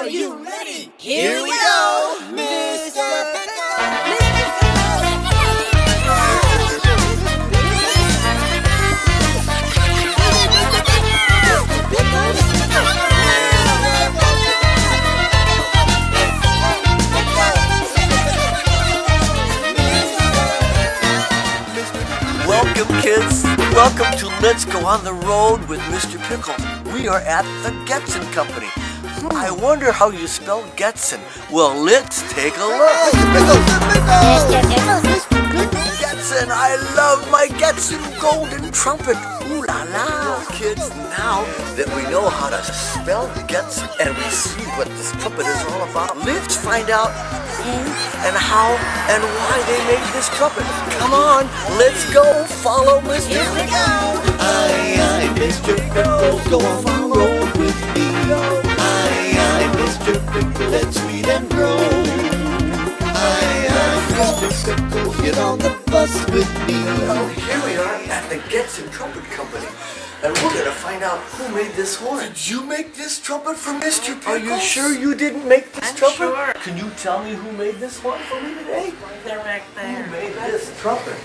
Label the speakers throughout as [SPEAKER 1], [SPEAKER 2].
[SPEAKER 1] Are you ready? Here we go, Mr. Pickles!
[SPEAKER 2] Welcome, kids. Welcome to Let's Go on the Road with Mr. Pickles. We are at the Getzen Company. I wonder how you spell Getzen. Well, let's take a look.
[SPEAKER 1] Mr. Pickles!
[SPEAKER 2] Getzen, I love my Getzen golden trumpet. Ooh la la. Well, kids, now that we know how to spell Getzen and we see what this trumpet is all about, let's find out who and how and why they made this trumpet. Come on, let's go. Follow Mr.
[SPEAKER 1] Here we go!
[SPEAKER 3] Aye, Mr. Pickles, go on the road with me. Aye, Mr. Pickles, let's read and grow. Aye, Mr. Pickles, get on the bus with me.
[SPEAKER 2] Well, here we are at the Getzen Trumpet Company, and we're going to find out who made this horn. Did you make this trumpet for Mr. Pickles? Are you sure you didn't make this trumpet?
[SPEAKER 4] Sure.
[SPEAKER 2] Can you tell me who made this horn for me today?
[SPEAKER 4] They're back there.
[SPEAKER 2] Who made this trumpet?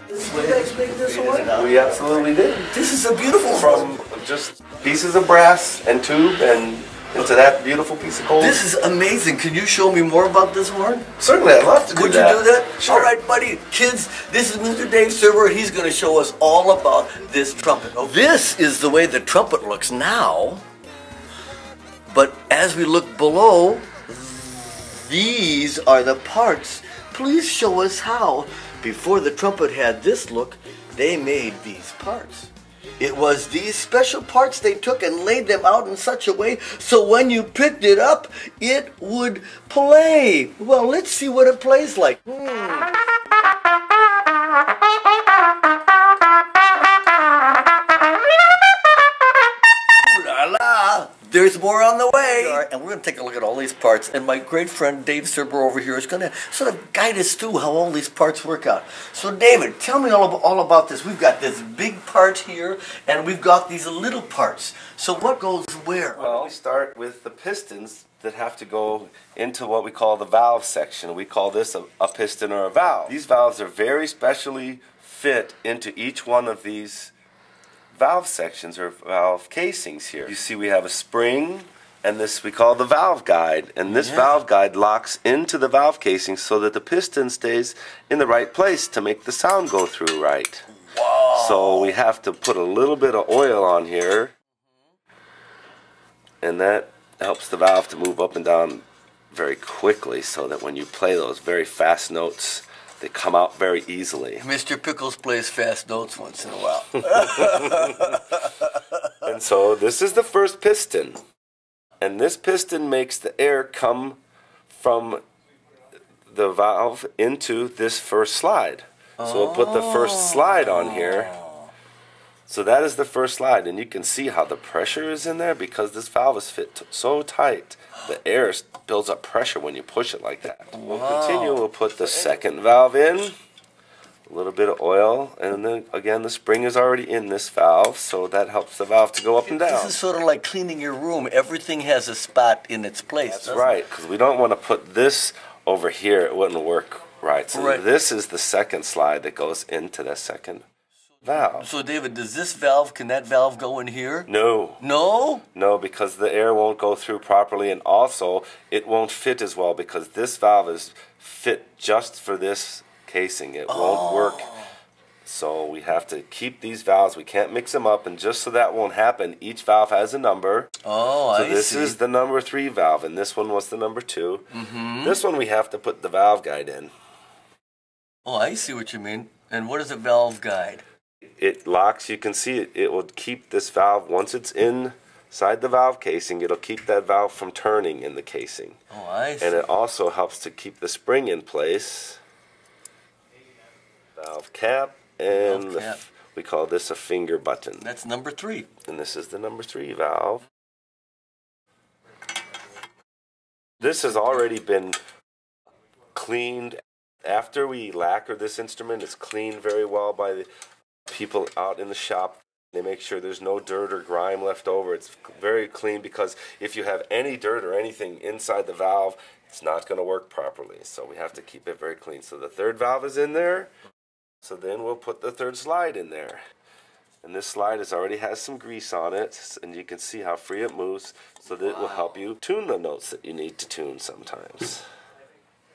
[SPEAKER 2] You guys make this horn?
[SPEAKER 5] We absolutely did.
[SPEAKER 2] This is a beautiful
[SPEAKER 5] From just pieces of brass and tube and into that beautiful piece of gold.
[SPEAKER 2] This is amazing. Can you show me more about this horn?
[SPEAKER 5] Certainly, I'd love to do
[SPEAKER 2] Would
[SPEAKER 5] that.
[SPEAKER 2] you do that?
[SPEAKER 5] Sure.
[SPEAKER 2] All right, buddy. Kids, this is Mr. Dave Surber. He's going to show us all about this trumpet. This is the way the trumpet looks now. But as we look below, these are the parts. Please show us how. Before the trumpet had this look, they made these parts. It was these special parts they took and laid them out in such a way so when you picked it up, it would play. Well, let's see what it plays like. La la! There's more on the way. And we're going to take a look at all these parts. And my great friend Dave Surber over here is going to sort of guide us through how all these parts work out. So David, tell me all about this. We've got this big part here, and we've got these little parts. So what goes where?
[SPEAKER 5] Well, we start with the pistons that have to go into what we call the valve section. We call this a piston or a valve. These valves are very specially fit into each one of these valve sections or valve casings here. You see we have a spring, and this we call the valve guide, and this valve guide locks into the valve casing so that the piston stays in the right place to make the sound go through right.
[SPEAKER 2] Wow.
[SPEAKER 5] So we have to put a little bit of oil on here, and that helps the valve to move up and down very quickly so that when you play those very fast notes, they come out very easily.
[SPEAKER 2] Mr. Pickles plays fast notes once in a while.
[SPEAKER 5] And so this is the first piston. And this piston makes the air come from the valve into this first slide. So we'll put the first slide on here. So that is the first slide. And you can see how the pressure is in there because this valve is fit so tight. The air builds up pressure when you push it like that. We'll continue. We'll put the second valve in. A little bit of oil, and then again the spring is already in this valve, so that helps the valve to go up and down.
[SPEAKER 2] This is sort of like cleaning your room. Everything has a spot in its place.
[SPEAKER 5] That's right, because we don't want to put this over here. It wouldn't work right. So this is the second slide that goes into the second valve.
[SPEAKER 2] So David, can that valve go in here?
[SPEAKER 5] No.
[SPEAKER 2] No?
[SPEAKER 5] No, because the air won't go through properly, and also it won't fit as well because this valve is fit just for this casing. It won't work. So we have to keep these valves. We can't mix them up, and just so that won't happen, each valve has a number.
[SPEAKER 2] Oh,
[SPEAKER 5] so
[SPEAKER 2] I
[SPEAKER 5] this
[SPEAKER 2] see.
[SPEAKER 5] is the number 3 valve, and this one was the number 2. This one we have to put the valve guide in.
[SPEAKER 2] Oh, I see what you mean. And what is a valve guide?
[SPEAKER 5] It locks, you can see it. It will keep this valve, once it's inside the valve casing, it'll keep that valve from turning in the casing.
[SPEAKER 2] Oh, I see.
[SPEAKER 5] And it also helps to keep the spring in place. Valve cap, and we call this a finger button.
[SPEAKER 2] That's number 3.
[SPEAKER 5] And this is the number 3 valve. This has already been cleaned. After we lacquer this instrument, it's cleaned very well by the people out in the shop. They make sure there's no dirt or grime left over. It's very clean because if you have any dirt or anything inside the valve, it's not going to work properly. So we have to keep it very clean. So the third valve is in there. So then we'll put the third slide in there. And this slide already has some grease on it, and you can see how free it moves, so that it will help you tune the notes that you need to tune sometimes.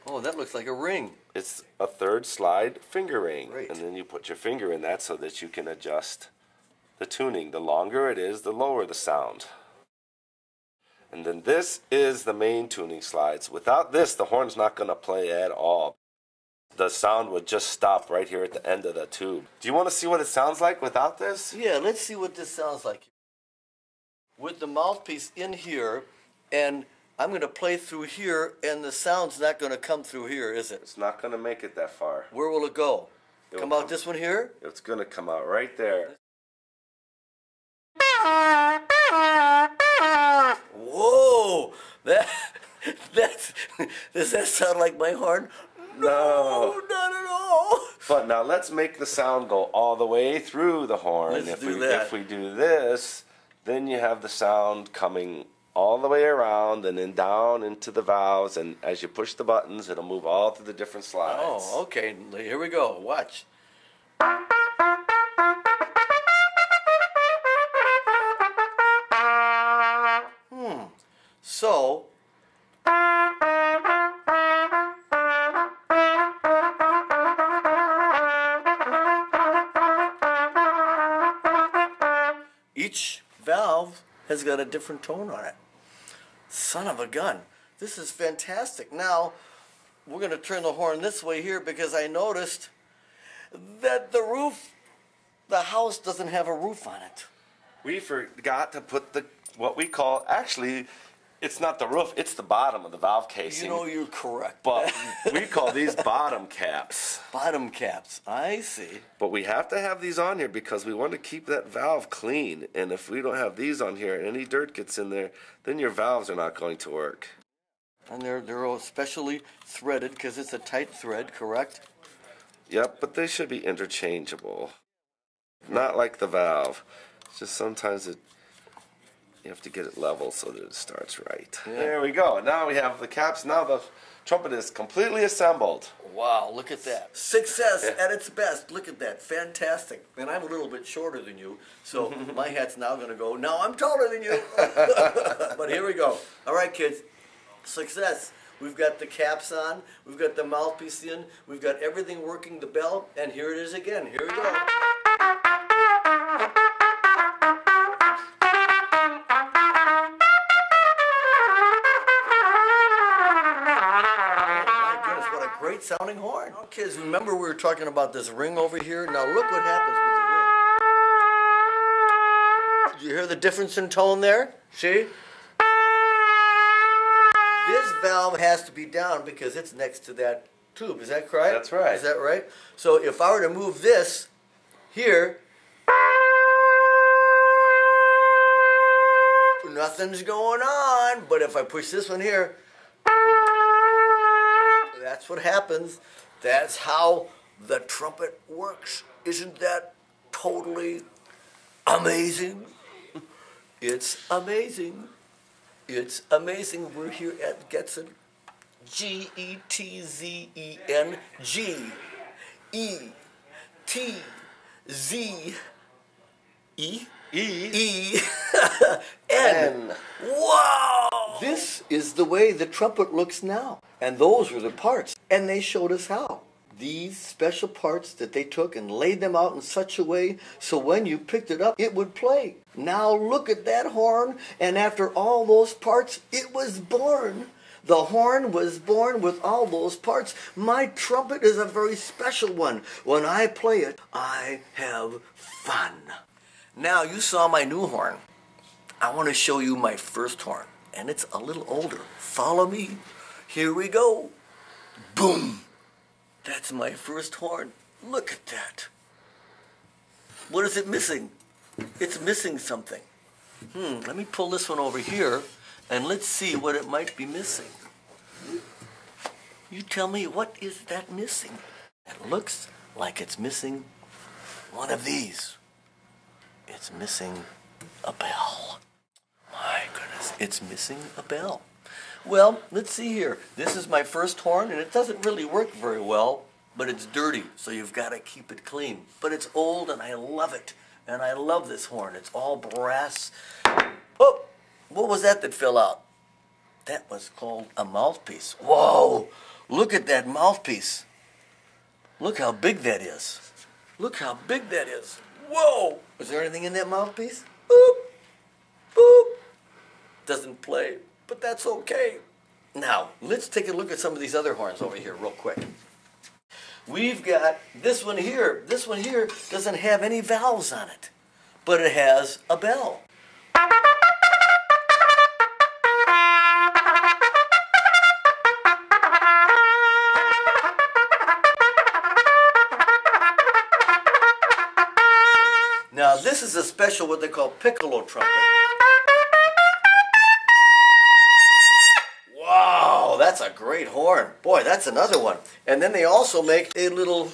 [SPEAKER 2] Oh, that looks like a ring.
[SPEAKER 5] It's a third slide finger ring.
[SPEAKER 2] Great.
[SPEAKER 5] And then you put your finger in that so that you can adjust the tuning. The longer it is, the lower the sound. And then this is the main tuning slides. Without this, the horn's not going to play at all. The sound would just stop right here at the end of the tube. Do you want to see what it sounds like without this?
[SPEAKER 2] Yeah, let's see what this sounds like. With the mouthpiece in here, and I'm going to play through here, and the sound's not going to come through here, is it?
[SPEAKER 5] It's not going to make it that far.
[SPEAKER 2] Where will it go?
[SPEAKER 5] It'll
[SPEAKER 2] Come out this one here?
[SPEAKER 5] It's going to come out right there.
[SPEAKER 2] Whoa! Does that sound like my horn?
[SPEAKER 5] No,
[SPEAKER 2] not at all.
[SPEAKER 5] But now let's make the sound go all the way through the horn.
[SPEAKER 2] Let's do that.
[SPEAKER 5] If we do this, then you have the sound coming all the way around and then down into the valves. And as you push the buttons, it'll move all through the different slides.
[SPEAKER 2] Oh, okay. Here we go. Watch. So, each valve has got a different tone on it. Son of a gun. This is fantastic. Now, we're going to turn the horn this way here because I noticed that the house doesn't have a roof on it.
[SPEAKER 5] We forgot to put what we call, actually, it's not the roof, it's the bottom of the valve casing.
[SPEAKER 2] You know, you're correct.
[SPEAKER 5] But we call these bottom caps.
[SPEAKER 2] Bottom caps. I see.
[SPEAKER 5] But we have to have these on here because we want to keep that valve clean. And if we don't have these on here and any dirt gets in there, then your valves are not going to work.
[SPEAKER 2] And they're all specially threaded because it's a tight thread, correct?
[SPEAKER 5] Yep, but they should be interchangeable. Not like the valve. It's just sometimes you have to get it level so that it starts right. Yeah. There we go. Now we have the caps. Now the trumpet is completely assembled.
[SPEAKER 2] Wow, look at that. Success at its best. Look at that. Fantastic. And I'm a little bit shorter than you, so my hat's now going to go, now I'm taller than you. But here we go. All right, kids. Success. We've got the caps on. We've got the mouthpiece in. We've got everything working the bell. And here it is again. Here we go. Great sounding horn. Now, kids, remember we were talking about this ring over here? Now look what happens with the ring. Did you hear the difference in tone there? See? This valve has to be down because it's next to that tube. Is that correct?
[SPEAKER 5] That's right.
[SPEAKER 2] Is that right? So if I were to move this here, nothing's going on. But if I push this one here, that's what happens. That's how the trumpet works. Isn't that totally amazing? It's amazing. It's amazing. We're here at Getzen. Getzen. Getzen. Wow! This is the way the trumpet looks now. And those were the parts. And they showed us how. These special parts that they took and laid them out in such a way so when you picked it up, it would play. Now look at that horn, and after all those parts, it was born. The horn was born with all those parts. My trumpet is a very special one. When I play it, I have fun. Now you saw my new horn. I want to show you my first horn, and it's a little older. Follow me. Here we go. Boom. That's my first horn. Look at that. What is it missing? It's missing something. Let me pull this one over here, and let's see what it might be missing. You tell me, what is that missing? It looks like it's missing one of these. it's missing a bell. My goodness, it's missing a bell. Well, let's see here. This is my first horn, and it doesn't really work very well, but it's dirty, so you've got to keep it clean. But it's old, and I love it. And I love this horn. It's all brass. Oh, what was that fell out? That was called a mouthpiece. Whoa, look at that mouthpiece. Look how big that is. Look how big that is. Whoa, is there anything in that mouthpiece? Boop, boop. Doesn't play, but that's okay. Now, let's take a look at some of these other horns over here real quick. We've got this one here. This one here doesn't have any valves on it, but it has a bell. Now, this is a special, what they call piccolo trumpet. Wow, that's a great horn. Boy, that's another one. And then they also make a little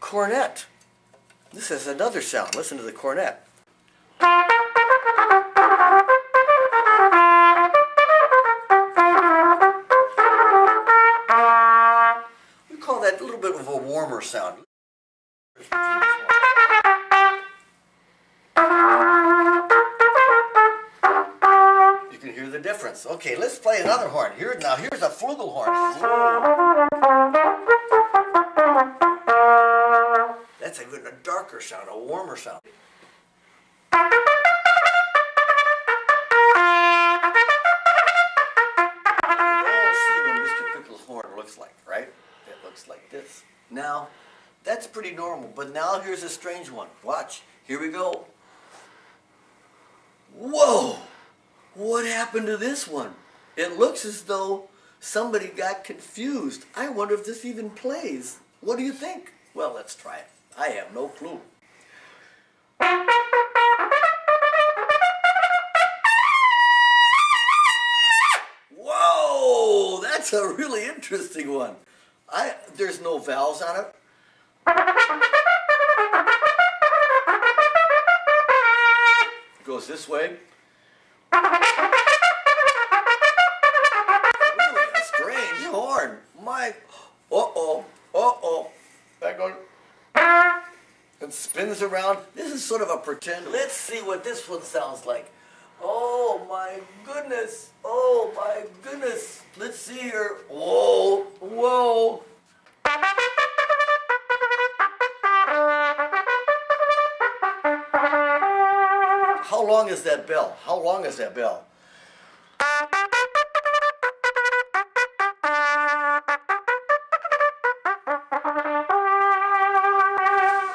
[SPEAKER 2] cornet. This is another sound. Listen to the cornet. We call that a little bit of a warmer sound. You can hear the difference. Okay, let's play another horn. Now here's a flugelhorn. That's even a darker sound, a warmer sound. You all see what Mr. Pickles' horn looks like, right? It looks like this. Now, that's pretty normal, but now here's a strange one. Watch. Here we go. Whoa! What happened to this one? It looks as though somebody got confused. I wonder if this even plays. What do you think? Well, let's try it. I have no clue. Whoa! That's a really interesting one. There's no valves on it. It goes this way. Really a strange horn. That goes and spins around. This is sort of a pretend. Let's see what this one sounds like. Oh my goodness. Oh my goodness. Let's see here. Whoa. Whoa. How long is that bell? How long is that bell?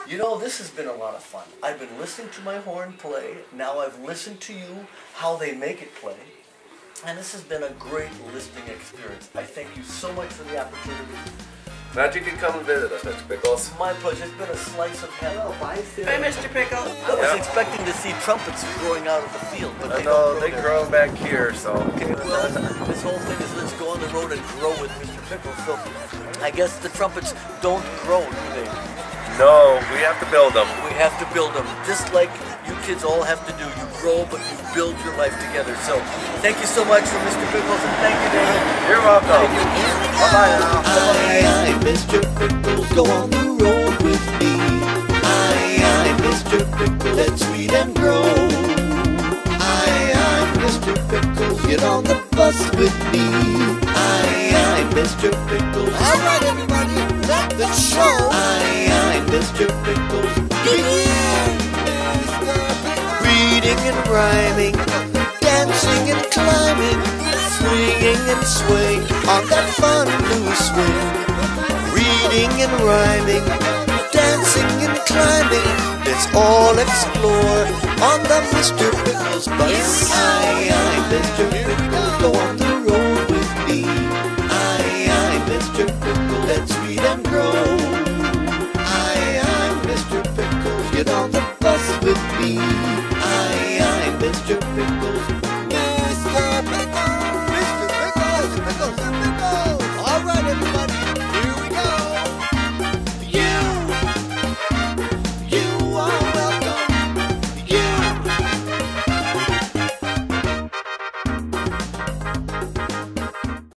[SPEAKER 2] You know, this has been a lot of fun. I've been listening to my horn play. Now I've listened to you, how they make it play. And this has been a great listening experience. I thank you so much for the opportunity.
[SPEAKER 5] Glad you could come and visit us, Mr. Pickles.
[SPEAKER 2] My pleasure. It's been a slice of heaven.
[SPEAKER 1] Bye, Mr. Pickles.
[SPEAKER 2] I was expecting to see trumpets growing out of the field, but
[SPEAKER 5] they grow back here, so.
[SPEAKER 2] Okay, well, this whole thing is let's go on the road and grow with Mr. Pickles. So I guess the trumpets don't grow, do they?
[SPEAKER 5] No, we have to build them.
[SPEAKER 2] We have to build them, just like you kids all have to do. You grow, but you build your life together. So thank you so much for Mr. Pickles, and thank you, David.
[SPEAKER 5] You're welcome.
[SPEAKER 2] Bye-bye now.
[SPEAKER 3] I, Mr. Pickles, go on the road with me. I, Mr. Pickles, let's read and grow. I, Mr. Pickles, get on the bus with me. I, Mr. Pickles. All right, everybody, let's show. I, Mr. Pickles, begin. Reading and rhyming, dancing and climbing, swinging and swing on that fun blue swing. Reading and rhyming, dancing and climbing, let's all explore on the Mr. Pickles bus. I, Mr. Pickles, go